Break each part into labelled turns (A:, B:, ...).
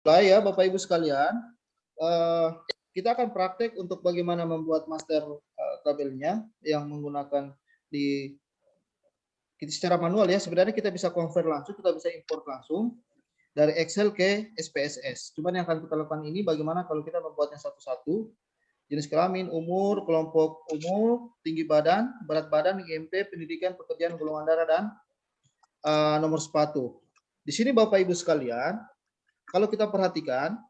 A: Mulai ya Bapak Ibu sekalian, kita akan praktek untuk bagaimana membuat master tabelnya yang menggunakan kita secara manual ya. Sebenarnya kita bisa convert langsung, kita bisa import langsung dari Excel ke SPSS. Cuman yang akan kita lakukan ini bagaimana kalau kita membuatnya satu-satu. Jenis kelamin, umur, kelompok umur, tinggi badan, berat badan, IMT, pendidikan, pekerjaan, golongan darah, dan nomor sepatu. Di sini Bapak Ibu sekalian, kalau kita perhatikan,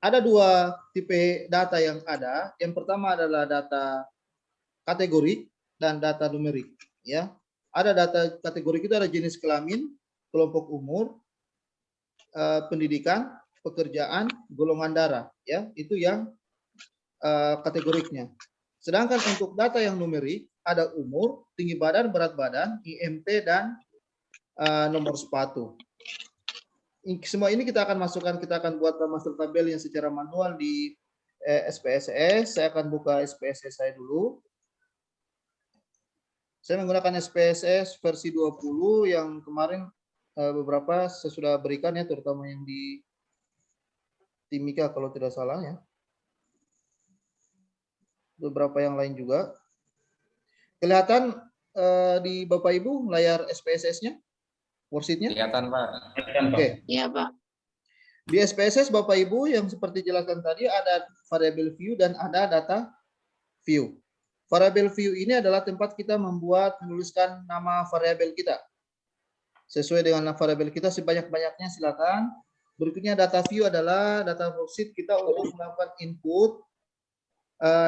A: ada dua tipe data yang ada. Yang pertama adalah data kategori dan data numerik. Ya, ada data kategori itu ada jenis kelamin, kelompok umur, pendidikan, pekerjaan, golongan darah. Ya, itu yang kategoriknya. Sedangkan untuk data yang numerik ada umur, tinggi badan, berat badan, IMT, dan nomor sepatu. Semua ini kita akan masukkan, kita akan buat master tabel yang secara manual di SPSS. Saya akan buka SPSS saya dulu. Saya menggunakan SPSS versi 20 yang kemarin beberapa saya sudah berikan ya, terutama yang di Timika kalau tidak salah ya. Beberapa yang lain juga. Kelihatan di Bapak Ibu layar SPSS-nya? Worksheet-nya?
B: Kelihatan, Pak.
A: Oke.
C: Iya, Pak.
A: Di SPSS Bapak Ibu yang seperti jelaskan tadi ada variable view dan ada data view. Variable view ini adalah tempat kita menuliskan nama variabel kita. Sesuai dengan variabel kita sebanyak-banyaknya silakan. Berikutnya data view adalah data worksheet kita untuk melakukan input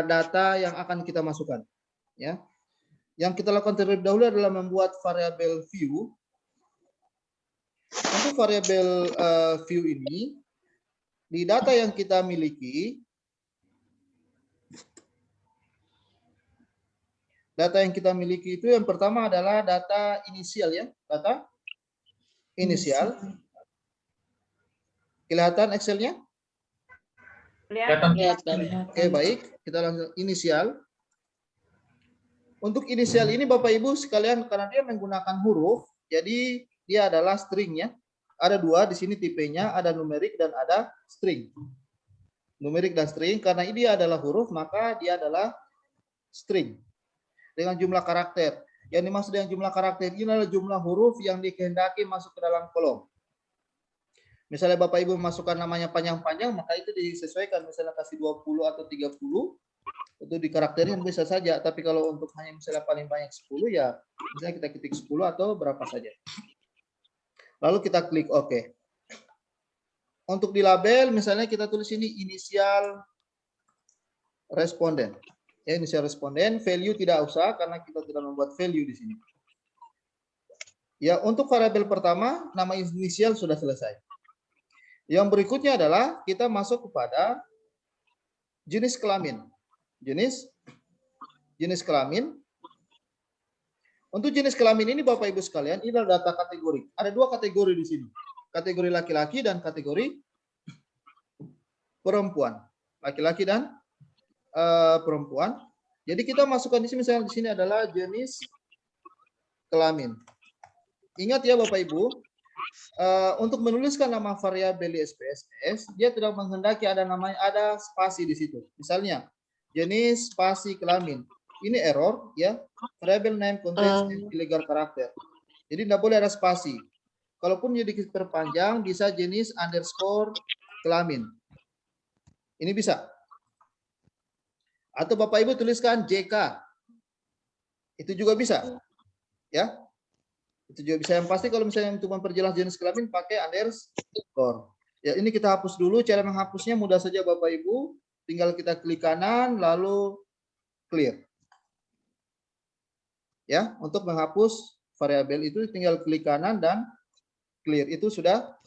A: data yang akan kita masukkan. Ya. Yang kita lakukan terlebih dahulu adalah membuat variabel view. Untuk variabel view ini, di data yang kita miliki, itu yang pertama adalah data inisial ya, data inisial. Kelihatan Excel-nya?
C: Kelihatan.
A: Oke, baik. Kita langsung inisial. Untuk inisial ini Bapak Ibu sekalian, karena dia menggunakan huruf, jadi dia adalah string ya. Ada dua di sini tipenya, ada numerik dan ada string. Numerik dan string, karena ini adalah huruf, maka dia adalah string. Dengan jumlah karakter. Yang dimaksud dengan jumlah karakter ini adalah jumlah huruf yang dikehendaki masuk ke dalam kolom. Misalnya Bapak Ibu memasukkan namanya panjang-panjang, maka itu disesuaikan. Misalnya kasih 20 atau 30, itu di karakternya bisa saja. Tapi kalau untuk hanya misalnya paling banyak 10, ya misalnya kita ketik 10 atau berapa saja. Lalu kita klik OK. Untuk di label, misalnya kita tulis ini inisial responden. Ya, inisial responden, value tidak usah karena kita tidak membuat value di sini. Ya, untuk variabel pertama, nama inisial sudah selesai. Yang berikutnya adalah kita masuk kepada jenis kelamin. Jenis kelamin. Untuk jenis kelamin ini Bapak Ibu sekalian, ini adalah data kategori. Ada dua kategori di sini. Kategori laki-laki dan kategori perempuan. Laki-laki dan perempuan. Jadi kita masukkan di sini, misalnya di sini adalah jenis kelamin. Ingat ya Bapak Ibu, untuk menuliskan nama variabel di SPSS, dia tidak menghendaki ada spasi di situ. Misalnya jenis spasi kelamin. Ini error ya. Variable name contains illegal character. Jadi tidak boleh ada spasi. Kalaupun jadi terpanjang bisa jenis underscore kelamin. Ini bisa. Atau Bapak Ibu tuliskan JK. Itu juga bisa. Ya. Itu juga bisa. Yang pasti kalau misalnya untuk memperjelas jenis kelamin pakai underscore. Ya, ini kita hapus dulu. Cara menghapusnya mudah saja Bapak Ibu. Tinggal kita klik kanan lalu clear. Ya, untuk menghapus variabel itu tinggal klik kanan dan clear. Itu sudah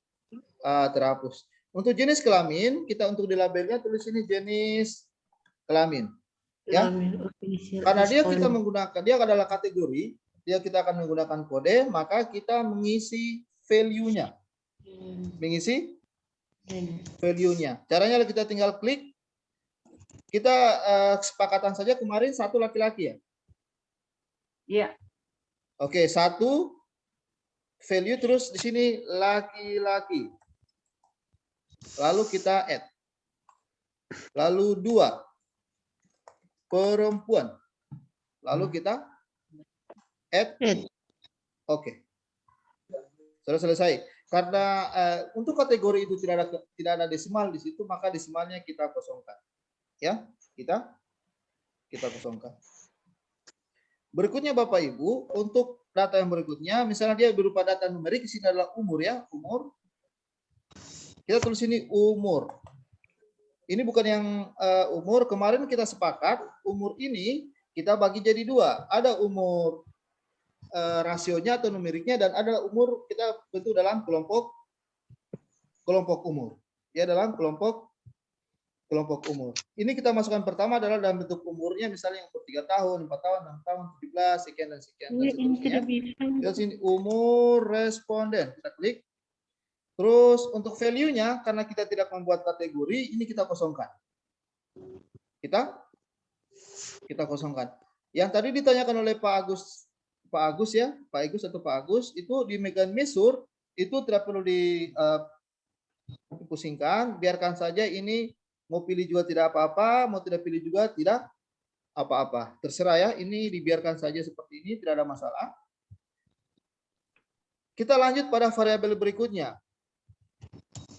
A: terhapus. Untuk jenis kelamin, kita untuk di labelnya tulis ini jenis kelamin. Ya. Karena dia adalah kategori, kita akan menggunakan kode, maka kita mengisi value-nya. Mengisi value-nya. Caranya kita tinggal klik. Kita kesepakatan saja kemarin satu laki-laki ya.
C: Iya.
A: Oke, satu value terus di sini laki-laki. lalu kita add. Lalu 2 perempuan. Lalu kita add. Oke. Sudah selesai. Karena untuk kategori itu tidak ada desimal di situ, maka desimalnya kita kosongkan. Ya, kita kosongkan. Berikutnya Bapak Ibu, untuk data yang berikutnya, misalnya dia berupa data numerik, di sini adalah umur ya, umur. Kita tulis ini umur. Ini bukan yang umur, kemarin kita sepakat, umur ini kita bagi jadi 2. Ada umur rasionya atau numeriknya, dan ada umur kita bentuk dalam kelompok umur. Ya, dalam kelompok umur. Ini kita masukkan pertama adalah dalam bentuk umurnya, misalnya yang 3 tahun, 4 tahun, 6 tahun, 17, sekian dan sekian. Dan seterusnya. Kita sini umur responden. Kita klik. Terus untuk value-nya, karena kita tidak membuat kategori, ini kita kosongkan. Kita kosongkan. Yang tadi ditanyakan oleh Pak Agus ya, Pak Agus itu di Megan Mesur itu tidak perlu dipusingkan, biarkan saja ini mau pilih juga tidak apa-apa, mau tidak pilih juga tidak apa-apa. Terserah ya, ini dibiarkan saja seperti ini, tidak ada masalah. Kita lanjut pada variabel berikutnya.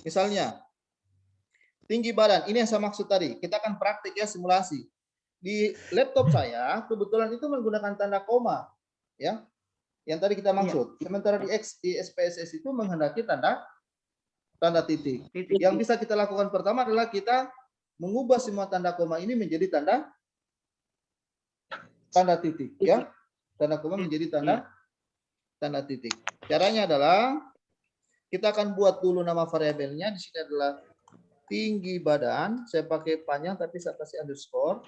A: Misalnya, tinggi badan, ini yang saya maksud tadi. Kita akan praktik ya, simulasi. Di laptop saya, kebetulan itu menggunakan tanda koma. Ya, yang tadi kita maksud. Sementara di SPSS itu menghendaki tanda titik. Yang bisa kita lakukan pertama adalah kita mengubah semua tanda koma ini menjadi tanda titik. Ya, tanda koma menjadi tanda titik. Caranya adalah kita akan buat dulu nama variabelnya. Di sini adalah tinggi badan. Saya pakai panjang tapi saya kasih underscore.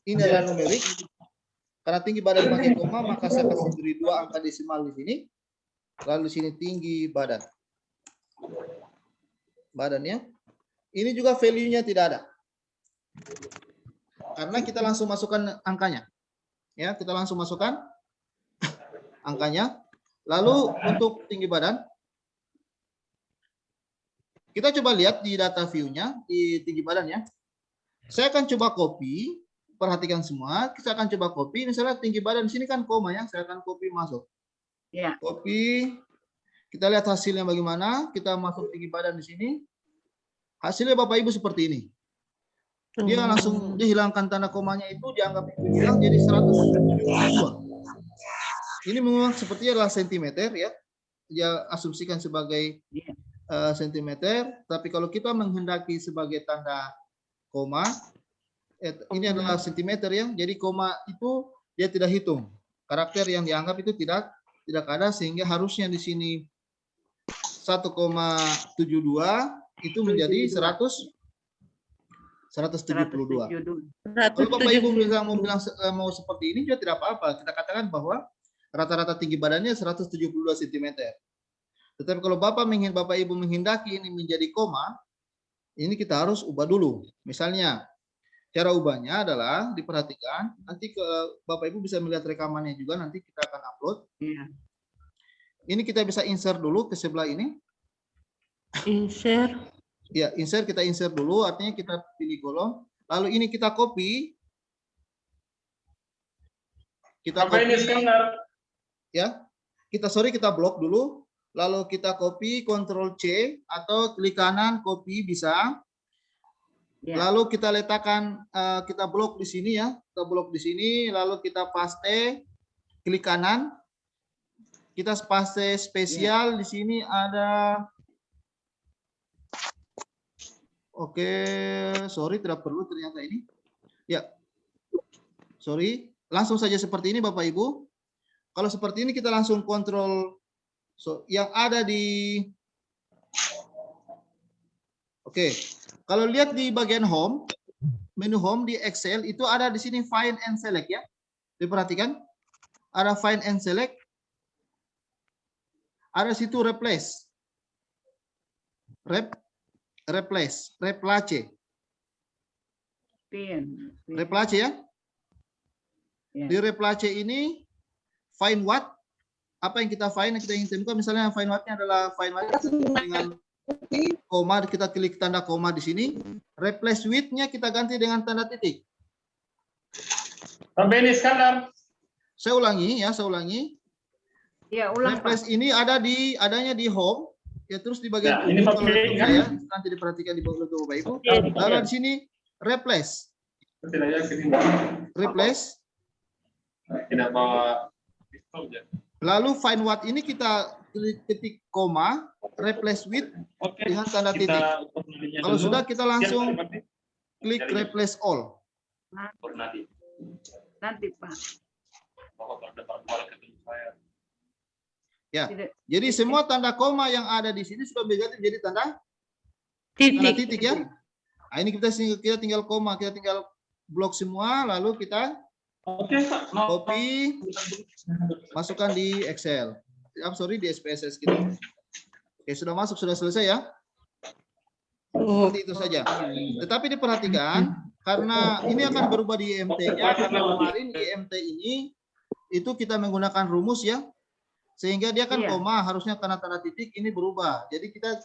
A: Ini adalah numerik. Karena tinggi badan pakai koma, maka saya kasih beri 2 angka desimal di sini. Lalu di sini tinggi badan. Badannya. Ini juga value-nya tidak ada. Karena kita langsung masukkan angkanya. Ya, kita langsung masukkan angkanya. Lalu untuk tinggi badan, kita coba lihat di data view-nya, di tinggi badannya. Saya akan coba copy, perhatikan semua. Kita akan coba copy, misalnya tinggi badan di sini kan koma ya, saya akan copy masuk.
C: Ya.
A: Copy, kita lihat hasilnya bagaimana. Kita masuk tinggi badan di sini. Hasilnya Bapak Ibu seperti ini. Dia langsung dihilangkan tanda komanya itu, dianggap itu hilang jadi 172. Ini memang sepertinya adalah sentimeter ya. Dia asumsikan sebagai sentimeter, tapi kalau kita menghendaki sebagai tanda koma, ini adalah sentimeter ya. Jadi koma itu dia tidak hitung. Karakter yang dianggap itu tidak ada, sehingga harusnya di sini 1,72 itu menjadi 172. Kalau Bapak Ibu mau seperti ini juga tidak apa-apa. Kita katakan bahwa rata-rata tinggi badannya 172 cm. Tetapi kalau Bapak Ibu menghendaki ini menjadi koma, ini kita harus ubah dulu. Misalnya, cara ubahnya adalah diperhatikan. Nanti Bapak Ibu bisa melihat rekamannya juga. Nanti kita akan upload. Ini kita bisa insert dulu ke sebelah ini.
B: Insert.
A: Ya, kita insert dulu. Artinya kita pilih kolom. Lalu ini kita copy. Kita copy. Ya, kita blok dulu, lalu kita copy, Ctrl C atau klik kanan copy bisa. Lalu kita letakkan, kita blok di sini ya, kita blok di sini, lalu kita paste, klik kanan, kita paste spesial di sini ada. Oke, sorry tidak perlu ternyata ini. Ya, sorry, langsung saja seperti ini Bapak Ibu. Kalau seperti ini kita langsung kontrol yang ada di. Oke. Kalau lihat di bagian home, menu home di Excel itu ada di sini find and select ya. Diperhatikan. Ada find and select. Ada situ replace. Replace ya. Di replace ini find what? Apa yang kita find, yang kita ingin temukan, misalnya find what-nya adalah find what dengan koma, kita klik tanda koma di sini. Replace with-nya kita ganti dengan tanda titik.
D: Sampai ini Iskandar.
A: Saya ulangi ya, saya ulangi.
C: Ya, ulang Pak.
A: Replace ini adanya di home, ya terus di bagian
D: Nah, ini
A: ujung kalau
D: pakai
A: laptop
D: kan?
A: saya nanti diperhatikan di bawah laptop Bapak Ibu. Lalu di sini replace, replace.
D: Tidak bawa pistol ya.
A: Lalu find what ini kita ketik koma, replace with
D: Oke.
A: dengan tanda
D: Kita
A: titik.
D: personalinya
A: Kalau
D: dulu.
A: sudah kita langsung
D: Siap, Pak.
A: klik replace all.
D: Koordinasi.
C: Nanti Pak.
D: Bapak berdepan suara ketemu saya.
A: Ya.
C: Tidak.
A: Jadi semua tanda koma yang ada di sini sudah berganti menjadi tanda
B: Titik.
A: titik ya. Nah, ini kita tinggal koma, kita tinggal blok semua, lalu kita
D: Oke, Pak.
A: copy, masukkan di Excel. Sorry, di SPSS kita. Oke, sudah masuk, sudah selesai ya. Seperti itu saja. Tetapi diperhatikan, karena ini akan berubah di IMT-nya, karena kemarin IMT ini itu kita menggunakan rumus ya, sehingga dia kan
C: Iya.
A: koma, harusnya karena tanda titik ini berubah. Jadi kita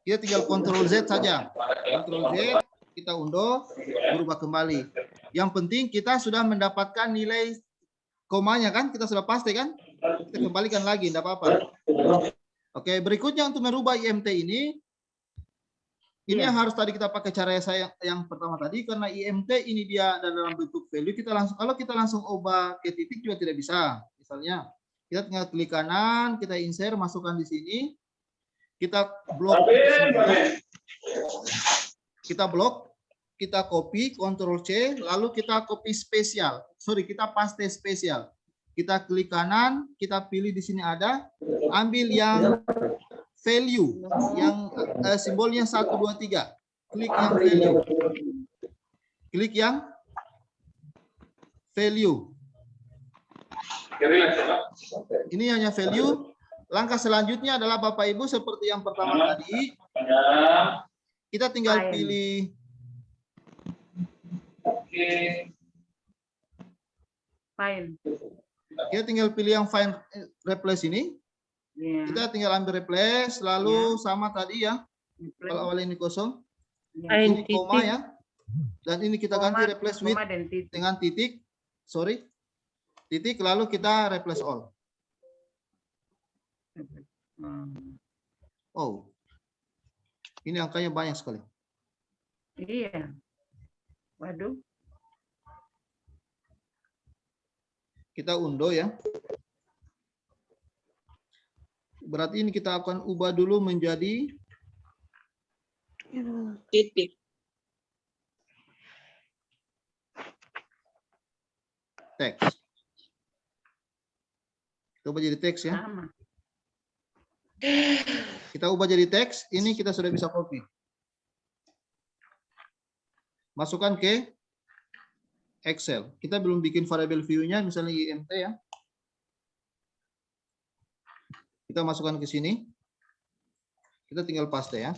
A: tinggal Ctrl Z saja. Ctrl Z, kita undo, berubah kembali. Yang penting kita sudah mendapatkan nilai komanya kan, kita sudah pasti kan? Kita kembalikan lagi, tidak apa-apa. Oke, berikutnya untuk merubah IMT ini yang harus tadi kita pakai cara saya yang pertama tadi, karena IMT ini dia ada dalam bentuk value, kita langsung, kalau kita langsung ubah ke titik juga tidak bisa. Misalnya kita tinggal klik kanan, kita insert, masukkan di sini, kita blok, kita copy, Ctrl C, lalu kita copy spesial. Sorry, kita paste spesial. Kita klik kanan, kita pilih di sini ada, ambil yang value, yang simbolnya 1, 2, 3. Klik yang value. Klik yang value. Ini hanya value. Langkah selanjutnya adalah Bapak Ibu seperti yang pertama tadi. Kita tinggal pilih
C: File.
A: kita tinggal pilih yang find replace ini.
C: Ya.
A: Kita tinggal ambil replace, lalu sama tadi ya. Kalau awal ini kosong, ini koma ya. Dan ini kita ganti replace with dengan titik. Sorry. Titik, lalu kita replace all. Oh. Ini angkanya banyak sekali.
C: Iya. Waduh.
A: Kita undo ya. Berarti ini kita akan ubah dulu menjadi
B: Titik.
A: teks. Kita ubah jadi teks ya.
C: Sama.
A: Kita ubah jadi teks. Ini kita sudah bisa copy. Masukkan ke Excel. Kita belum bikin variable view-nya, misalnya IMT ya. Kita masukkan ke sini. Kita tinggal paste ya.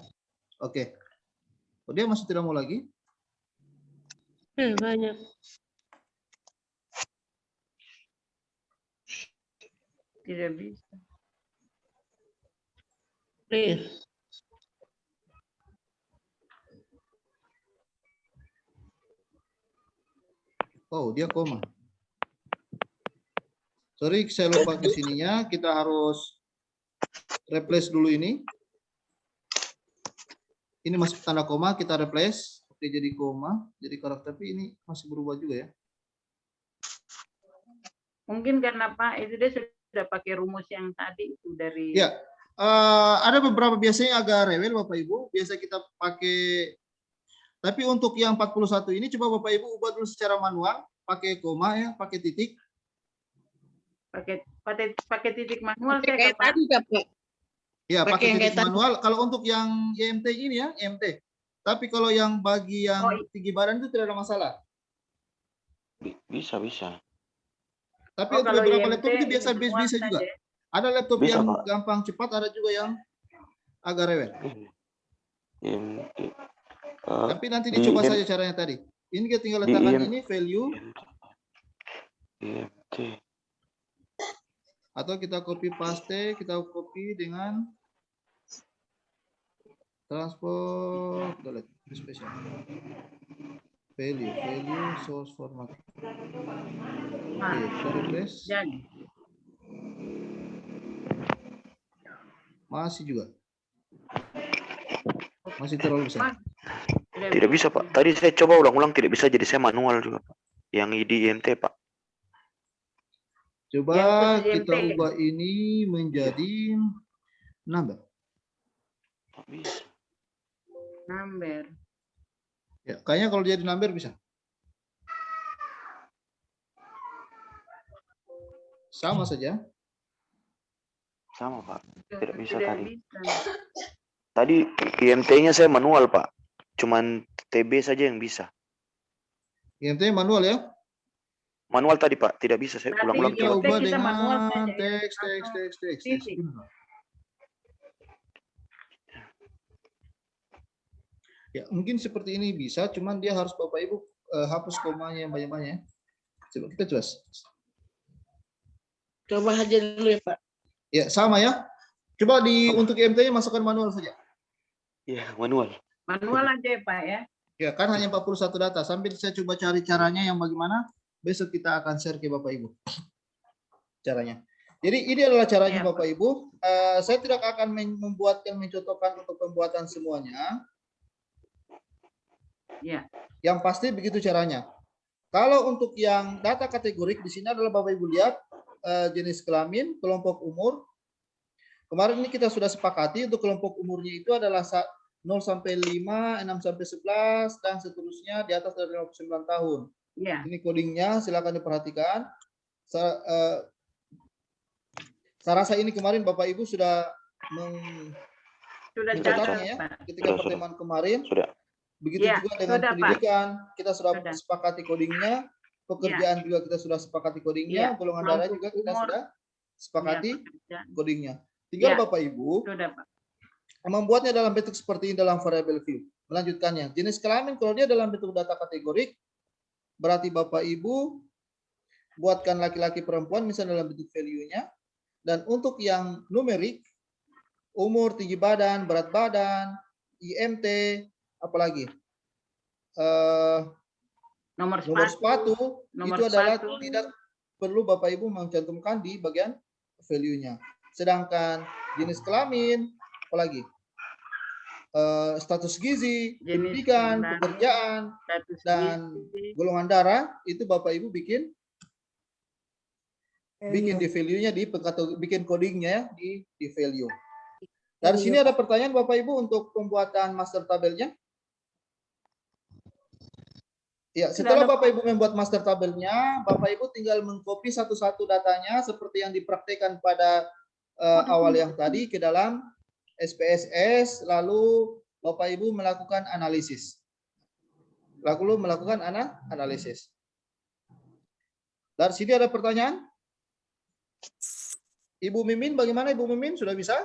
A: Oke. Oh, dia masih tidak mau lagi?
B: Banyak.
C: Tidak bisa.
B: Clear.
A: Oh, dia koma. Sorry, saya lupa ke sininya. Kita harus replace dulu ini. Ini masuk tanda koma, kita replace. Oke, jadi koma. Jadi karakter, tapi ini masih berubah juga ya.
C: Mungkin karena Pak itu dia sudah pakai rumus yang tadi itu dari.
A: Ya, ada beberapa biasanya agak rewel Bapak Ibu. Biasa kita pakai, tapi untuk yang 41 ini coba Bapak Ibu ubah dulu secara manual, pakai koma ya, pakai titik.
C: Pakai titik manual saya
B: Kayak
C: Pak.
B: tadi dapat.
A: Ya,
B: Pakai
A: pakai
B: yang
A: titik
B: kayak tadi.
A: manual. Kalau untuk yang IMT ini ya, IMT. Tapi kalau yang bagi yang tinggi badan itu tidak ada masalah.
E: Bisa.
A: Tapi
C: Oh,
A: untuk
C: kalau
A: beberapa
C: IMT
A: laptop itu biasa
C: manual
A: juga.
C: saja.
A: Ada laptop
E: Bisa,
A: yang
E: Pak.
A: gampang cepat, ada juga yang agak rewel. Tapi nanti dicoba saja caranya tadi. Ini kita tinggal letakkan ini value.
E: IMT.
A: Atau kita copy paste, kita copy dengan Transport, delete, spesial. Value, source format. Oke, kita refresh.
C: Jadi,
A: Masih juga. Masih terlalu besar.
C: Mas,
E: Tidak bisa, Pak. Tadi saya coba ulang-ulang tidak bisa, jadi saya manual juga, Pak. Yang IDMT, Pak.
A: Coba
C: Yang khusus
A: kita
C: IMT.
A: ubah ini menjadi number.
E: Tak bisa.
C: number.
A: Ya, kayaknya kalau jadi number bisa. Sama saja.
E: Sama, Pak. Tidak bisa
C: Tidak
E: tadi.
C: bisa.
E: Tadi IMT-nya saya manual, Pak. Cuman TB saja yang bisa.
A: IMT manual ya.
E: Manual tadi, Pak. Tidak bisa. Saya
C: Berarti
E: ulang-ulang
C: IMT
A: Kita
E: coba.
A: ubah
C: kita
A: dengan
C: manual saja ya.
A: teks.
C: Titik.
A: Ya, mungkin seperti ini bisa, cuman dia harus Bapak Ibu hapus komanya yang banyak-banyak. Coba kita coba.
B: Coba aja dulu ya Pak.
A: Ya, sama ya. Coba untuk IMT-nya masukkan manual saja.
E: Iya, manual.
C: Manual aja ya Pak ya.
A: Ya, kan hanya 41 data. Sambil saya coba cari caranya yang bagaimana, besok kita akan share ke Bapak Ibu. Caranya. Jadi ini adalah caranya
C: Ya,
A: Bapak Ibu. Saya tidak akan mencontohkan untuk pembuatan semuanya.
C: Ya.
A: Yang pasti begitu caranya. Kalau untuk yang data kategorik di sini adalah Bapak Ibu lihat jenis kelamin, kelompok umur. Kemarin ini kita sudah sepakati untuk kelompok umurnya itu adalah 0 sampai 5, 6 sampai 11 dan seterusnya di atas dari 59 tahun.
C: Ya.
A: Ini codingnya, silakan diperhatikan. Saya rasa ini kemarin Bapak Ibu sudah
C: Sudah
A: mencatatnya
C: catat
A: ya
C: Pak.
A: ketika
E: Sudah.
A: pertemuan kemarin.
E: Sudah.
A: Begitu
C: Ya,
A: juga dengan
C: sudah, Pak.
A: pendidikan, kita sudah
C: Sudah.
A: sepakati codingnya. Pekerjaan juga kita sudah sepakati codingnya.
C: Ya,
A: Golongan darah
C: kelompok
A: juga kita
C: umur.
A: sudah sepakati
C: Ya, pekerjaan.
A: codingnya. Tinggal
C: Ya.
A: Bapak Ibu
C: Sudah Pak.
A: membuatnya dalam bentuk seperti ini dalam variable view. Melanjutkannya, jenis kelamin kalau dia dalam bentuk data kategorik, berarti Bapak Ibu buatkan laki-laki perempuan misalnya dalam bentuk value-nya. Dan untuk yang numerik, umur, tinggi badan, berat badan, IMT, apalagi
C: Nomor
A: nomor
C: sepatu.
A: sepatu
C: Nomor
A: itu adalah
C: sepatu.
A: tidak perlu Bapak Ibu mencantumkan di bagian value-nya. Sedangkan jenis kelamin, apalagi status gizi,
C: Jenis
A: pendidikan,
C: kelamin,
A: pekerjaan,
C: status
A: dan
C: gizi.
A: golongan darah itu Bapak Ibu bikin di value-nya bikin codingnya di value. Dari sini ada pertanyaan Bapak Ibu untuk pembuatan master tabelnya. Ya, setelah Bapak Ibu membuat master tabelnya, Bapak Ibu tinggal mengcopy satu-satu datanya seperti yang dipraktikkan pada awal yang tadi ke dalam SPSS, lalu Bapak Ibu melakukan analisis. Lalu melakukan analisis. Dari sini ada pertanyaan? Ibu Mimin, bagaimana Ibu Mimin? Sudah bisa?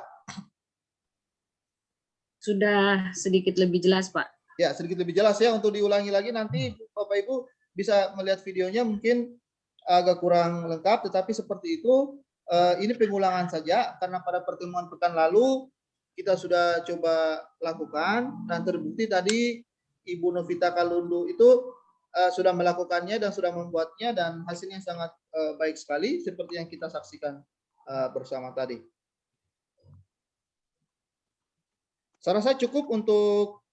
B: Sudah sedikit lebih jelas Pak.
A: Ya, sedikit lebih jelas ya. Untuk diulangi lagi nanti Bapak Ibu bisa melihat videonya, mungkin agak kurang lengkap, tetapi seperti itu. Ini pengulangan saja karena pada pertemuan pekan lalu kita sudah coba lakukan dan terbukti tadi Ibu Novita Kalundu itu sudah melakukannya dan sudah membuatnya dan hasilnya sangat baik sekali seperti yang kita saksikan bersama tadi. Saya rasa cukup untuk